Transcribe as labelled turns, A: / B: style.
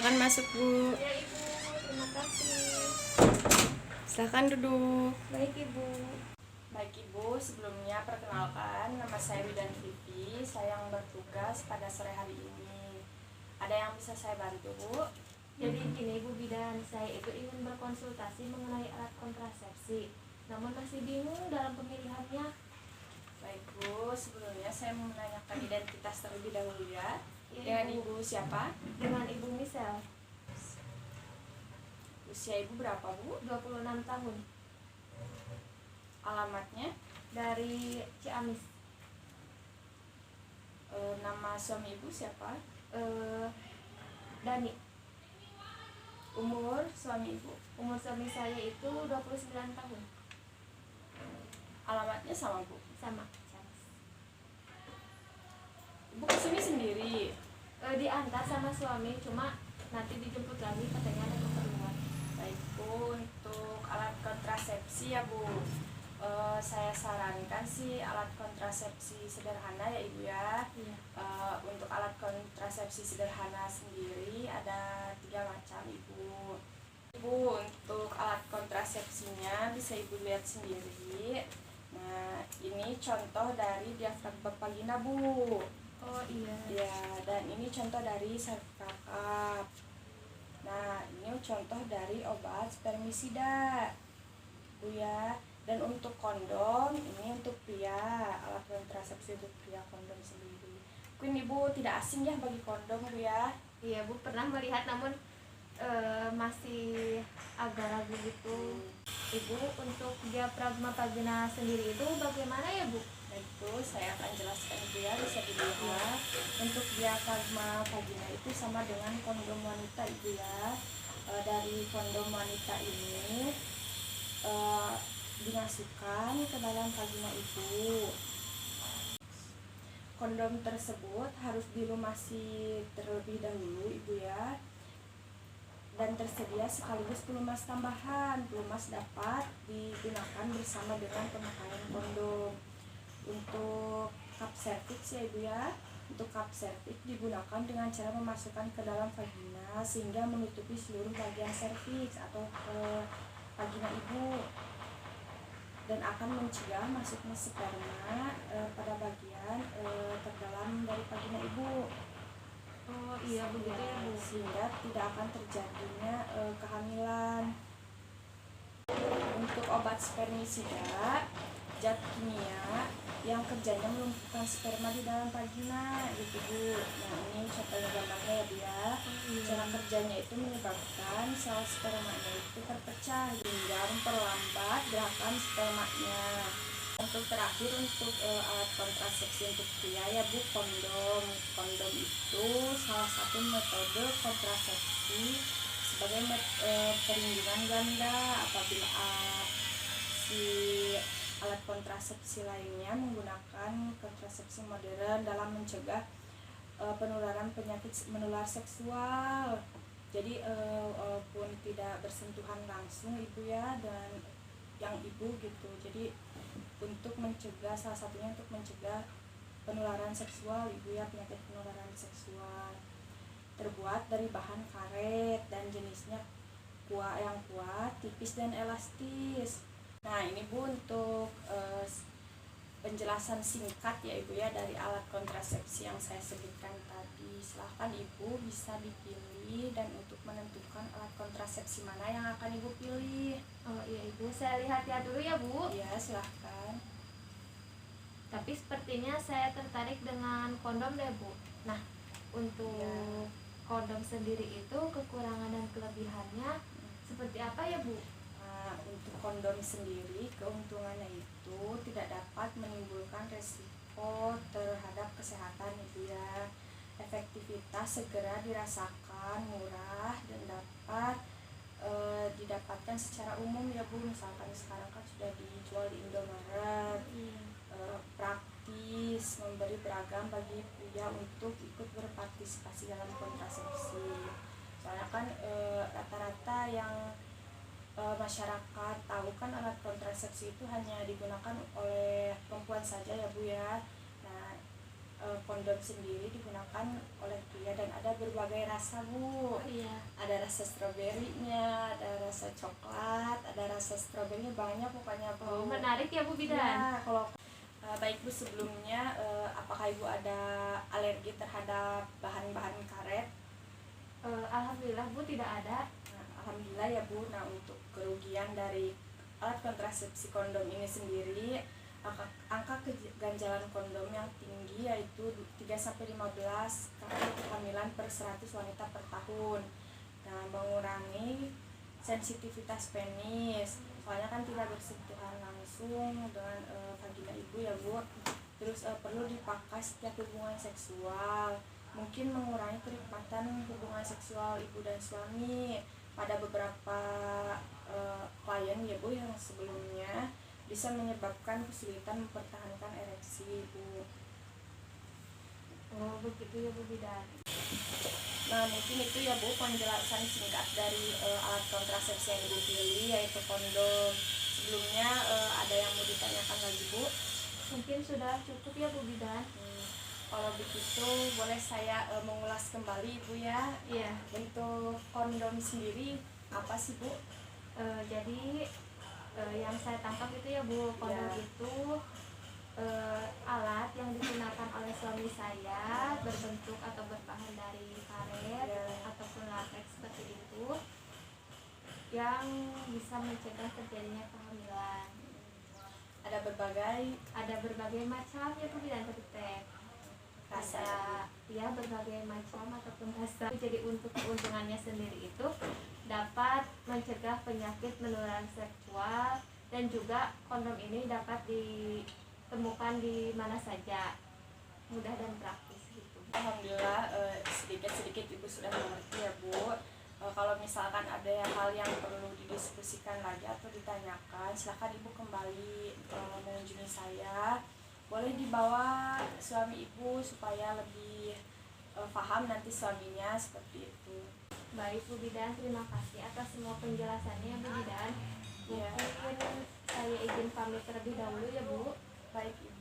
A: Silakan masuk, Bu.
B: Ya Ibu, terima kasih.
A: Silakan duduk.
B: Baik Ibu.
A: Baik Ibu, sebelumnya perkenalkan, nama saya Widan Vivi. Saya yang bertugas pada sore hari ini. Ada yang bisa saya bantu, Bu?
B: Jadi gini Ibu Bidan, saya itu ingin berkonsultasi mengenai alat kontrasepsi, namun masih bingung dalam pemilihannya.
A: Baik Bu, sebelumnya saya mau menanyakan identitas terlebih dahulu ya.
B: Ya,
A: Dengan Ibu siapa?
B: Dengan Ibu Misel,
A: Usia Ibu berapa, Bu?
B: 26 tahun,
A: Alamatnya?
B: dari Ciamis.
A: Nama suami Ibu siapa?
B: Dani.
A: Umur suami Ibu?
B: Umur suami saya itu 29 tahun.
A: Alamatnya sama, Bu?
B: Sama, Ciamis.
A: Ibu kesini sendiri?
B: Diantar sama suami, cuma nanti dijemput lagi, katanya ada keperluan.
A: Baik Bu, untuk alat kontrasepsi ya Bu, saya sarankan sih alat kontrasepsi sederhana ya Ibu ya.
B: Iya.
A: Untuk alat kontrasepsi sederhana sendiri ada 3 macam Ibu. Ibu, untuk alat kontrasepsinya bisa Ibu lihat sendiri. Nah, ini contoh dari diafragma vagina Bu.
B: Oh iya.
A: Ya, dan ini contoh dari cervical cup. Nah, ini contoh dari obat spermisida, Bu ya. Dan untuk kondom, ini untuk pria, alat kontrasepsi untuk pria, kondom sendiri. Mungkin Ibu tidak asing ya bagi kondom, Bu ya.
B: Iya Bu, pernah melihat namun masih agak ragu gitu. Ibu, untuk diafragma vagina sendiri itu bagaimana ya Bu?
A: Nah, itu saya akan jelaskan Ibu ya, bisa dilihat. Untuk diafragma vagina itu sama dengan kondom wanita Ibu ya. Dari kondom wanita ini dimasukkan ke dalam vagina Ibu. Kondom tersebut harus dilumasi terlebih dahulu Ibu ya. Dan tersedia sekaligus pelumas tambahan. Pelumas dapat digunakan bersama dengan pemakaian kondom. Untuk cup cervix ya Ibu ya. Untuk cup cervix digunakan dengan cara memasukkan ke dalam vagina sehingga menutupi seluruh bagian cervix atau vagina Ibu, dan akan mencegah masuknya sperma pada bagian terdalam dari vagina Ibu.
B: Oh iya begitu ya Bu.
A: Sehingga tidak akan terjadinya kehamilan. Untuk obat spermisida, zat kimia yang kerjanya melumpuhkan sperma di dalam vagina gitu Bu. Nah, ini contohnya gambarnya ya Bu ya. Cara kerjanya itu menyebabkan sel spermanya itu terpecah hingga memperlambat gerakan spermanya. Untuk terakhir, untuk alat kontrasepsi untuk pria ya Bu, kondom. Kondom itu salah satu metode kontrasepsi sebagai perlindungan ganda apabila si alat kontrasepsi lainnya menggunakan kontrasepsi modern dalam mencegah penularan penyakit menular seksual. Jadi walaupun tidak bersentuhan langsung Ibu ya dan yang Ibu gitu. Jadi untuk mencegah, salah satunya untuk mencegah penularan seksual Ibu ya, penyakit penularan seksual. Terbuat dari bahan karet dan jenisnya yang kuat, tipis dan elastis. Nah, ini Bu untuk penjelasan singkat ya Ibu ya dari alat kontrasepsi yang saya sebutkan tadi. Silahkan Ibu bisa dipilih dan untuk menentukan alat kontrasepsi mana yang akan Ibu pilih.
B: Oh iya Ibu, saya lihat-lihat dulu ya Bu.
A: Ya, silahkan.
B: Tapi sepertinya saya tertarik dengan kondom deh Bu. Nah, untuk kondom sendiri itu kekurangan dan kelebihannya seperti apa ya Bu?
A: Untuk kondom sendiri, keuntungannya itu tidak dapat menimbulkan resiko terhadap kesehatan Ibu ya. Efektivitas segera dirasakan, murah, dan dapat didapatkan secara umum ya Bu. Misalkan sekarang kan sudah dijual di Indomaret. Praktis, memberi beragam bagi pria untuk ikut berpartisipasi dalam kontrasepsi. Soalnya kan rata-rata yang masyarakat tahu kan alat kontrasepsi itu hanya digunakan oleh perempuan saja ya Bu ya. Nah, kondom sendiri digunakan oleh pria dan ada berbagai rasa, Bu.
B: Iya.
A: Ada rasa stroberinya, ada rasa coklat, ada rasa stroberinya, banyak pokoknya, Bu.
B: Oh, menarik ya Bu Bidan.
A: Ya, kalau baik Bu, sebelumnya apakah Ibu ada alergi terhadap bahan-bahan karet?
B: Alhamdulillah Bu tidak ada.
A: Nah, alhamdulillah ya Bu. Nah, untuk kerugian dari alat kontrasepsi kondom ini sendiri, angka keganjalan kondom yang tinggi yaitu 3-15 kali kehamilan per 100 wanita per tahun. Nah, mengurangi sensitivitas penis, soalnya kan tidak bersentuhan langsung dengan vagina ibu ya Bu. Terus perlu dipakai setiap hubungan seksual, mungkin mengurangi kenikmatan hubungan seksual ibu dan suami. Pada beberapa klien ya Bu yang sebelumnya bisa menyebabkan kesulitan mempertahankan ereksi, Bu.
B: Oh begitu ya Bu Bidan.
A: Nah, mungkin itu ya Bu penjelasan singkat dari alat kontrasepsi yang Ibu pilih, yaitu kondom. Sebelumnya ada yang mau ditanyakan lagi, Bu?
B: Mungkin sudah cukup ya Bu Bidan.
A: Kalau begitu boleh saya mengulas kembali, Ibu ya.
B: Iya.
A: Untuk kondom sendiri apa sih, Bu?
B: Jadi yang saya tangkap itu ya Bu, kondom
A: Ya.
B: itu alat yang digunakan oleh suami saya, berbentuk atau berbahan dari karet
A: Ya.
B: ataupun latex seperti itu, yang bisa mencegah terjadinya kehamilan.
A: Ada
B: berbagai macam ya Bu Bidan, teh
A: rasa
B: ya, berbagai macam ataupun rasa. Jadi untuk keuntungannya sendiri itu dapat mencegah penyakit menular seksual, dan juga kondom ini dapat ditemukan di mana saja, mudah dan praktis gitu.
A: Alhamdulillah sedikit-sedikit Ibu sudah mengerti ya Bu. Kalau misalkan ada hal yang perlu didiskusikan lagi atau ditanyakan, silahkan Ibu kembali mengunjungi saya. Boleh dibawa suami Ibu supaya lebih paham nanti suaminya, seperti itu.
B: Baik Bu Bidan, terima kasih atas semua penjelasannya Bu Bidan.
A: Ya.
B: Mungkin saya izin pamit terlebih dahulu ya Bu.
A: Baik Ibu.